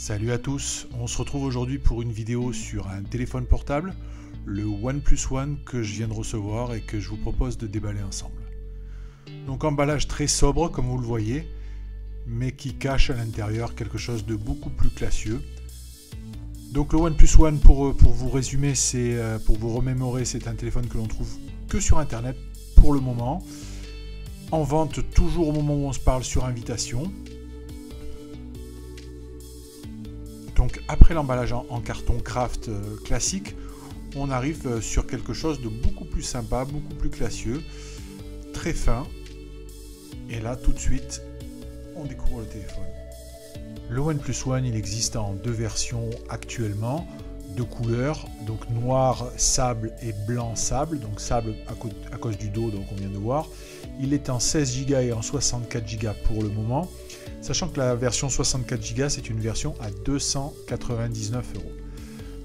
Salut à tous, on se retrouve aujourd'hui pour une vidéo sur un téléphone portable, le OnePlus One que je viens de recevoir et que je vous propose de déballer ensemble. Donc emballage très sobre comme vous le voyez, mais qui cache à l'intérieur quelque chose de beaucoup plus classieux. Donc le OnePlus One, pour vous résumer, pour vous remémorer, c'est un téléphone que l'on trouve que sur internet pour le moment, en vente toujours au moment où on se parle sur invitation. Donc après l'emballage en carton craft classique, on arrive sur quelque chose de beaucoup plus sympa, beaucoup plus classieux, très fin. Et là tout de suite, on découvre le téléphone. Le OnePlus One, il existe en deux versions actuellement, deux couleurs, donc noir sable et blanc sable, donc sable à cause du dos, donc on vient de voir. Il est en 16 Go et en 64 Go pour le moment, sachant que la version 64 Go c'est une version à 299 €.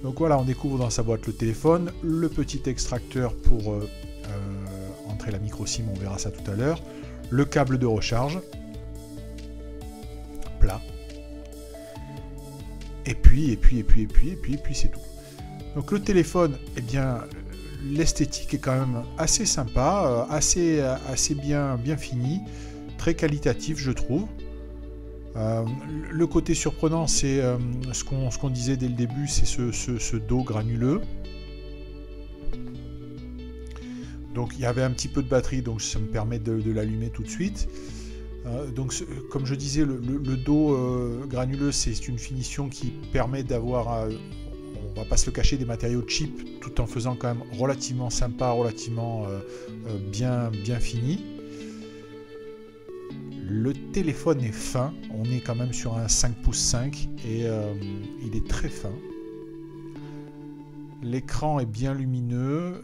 Donc voilà, on découvre dans sa boîte le téléphone, le petit extracteur pour entrer la micro SIM, on verra ça tout à l'heure, le câble de recharge, plat, et puis c'est tout. Donc le téléphone, eh bien, l'esthétique est quand même assez sympa, assez bien fini, très qualitatif je trouve. Le côté surprenant, c'est ce qu'on disait dès le début, c'est ce dos granuleux. Donc il y avait un petit peu de batterie, donc ça me permet de l'allumer tout de suite. Donc comme je disais, le dos granuleux, c'est une finition qui permet d'avoir, on va pas se le cacher, des matériaux cheap, tout en faisant quand même relativement sympa, relativement bien fini. Le téléphone est fin, on est quand même sur un 5 pouces 5 et il est très fin. L'écran est bien lumineux.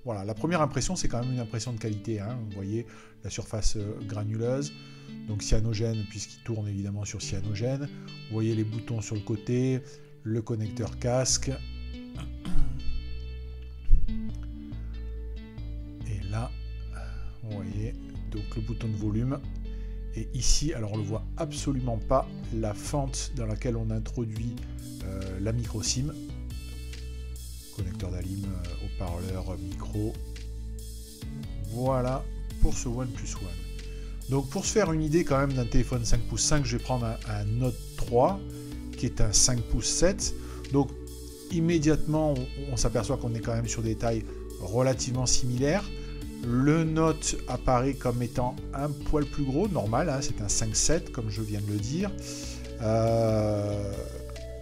Voilà, la première impression, c'est quand même une impression de qualité. Hein. Vous voyez la surface granuleuse, donc cyanogène, puisqu'il tourne évidemment sur cyanogène. Vous voyez les boutons sur le côté, le connecteur casque. Et là, vous voyez donc le bouton de volume. Et ici, alors on ne le voit absolument pas, la fente dans laquelle on introduit la micro SIM. Connecteur d'ALIM, haut-parleur, micro. Voilà pour ce OnePlus One. Donc pour se faire une idée quand même d'un téléphone 5 pouces 5, je vais prendre un Note 3 qui est un 5 pouces 7. Donc immédiatement on s'aperçoit qu'on est quand même sur des tailles relativement similaires. Le Note apparaît comme étant un poil plus gros, normal, hein, c'est un 5.7 comme je viens de le dire.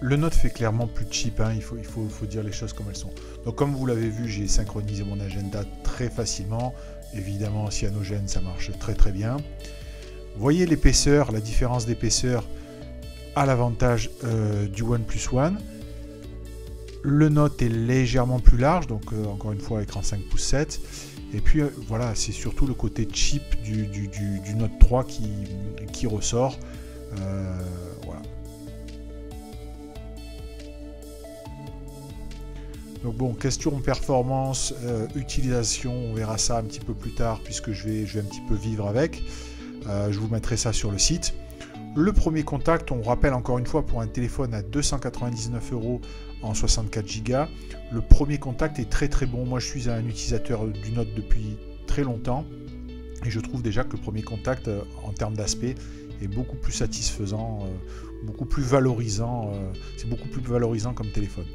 Le Note fait clairement plus cheap, hein, il faut dire les choses comme elles sont. Donc comme vous l'avez vu, j'ai synchronisé mon agenda très facilement. Évidemment, cyanogène, ça marche très bien. Voyez l'épaisseur, la différence d'épaisseur à l'avantage du OnePlus One. Le Note est légèrement plus large, donc encore une fois, écran 5 pouces 7. Et puis voilà, c'est surtout le côté cheap du Note 3 qui ressort. Voilà. Donc bon, question performance, utilisation, on verra ça un petit peu plus tard puisque je vais un petit peu vivre avec. Je vous mettrai ça sur le site. Le premier contact, on rappelle encore une fois, pour un téléphone à 299 € en 64 Go, le premier contact est très bon. Moi je suis un utilisateur du Note depuis très longtemps et je trouve déjà que le premier contact en termes d'aspect est beaucoup plus satisfaisant, beaucoup plus valorisant, c'est beaucoup plus valorisant comme téléphone.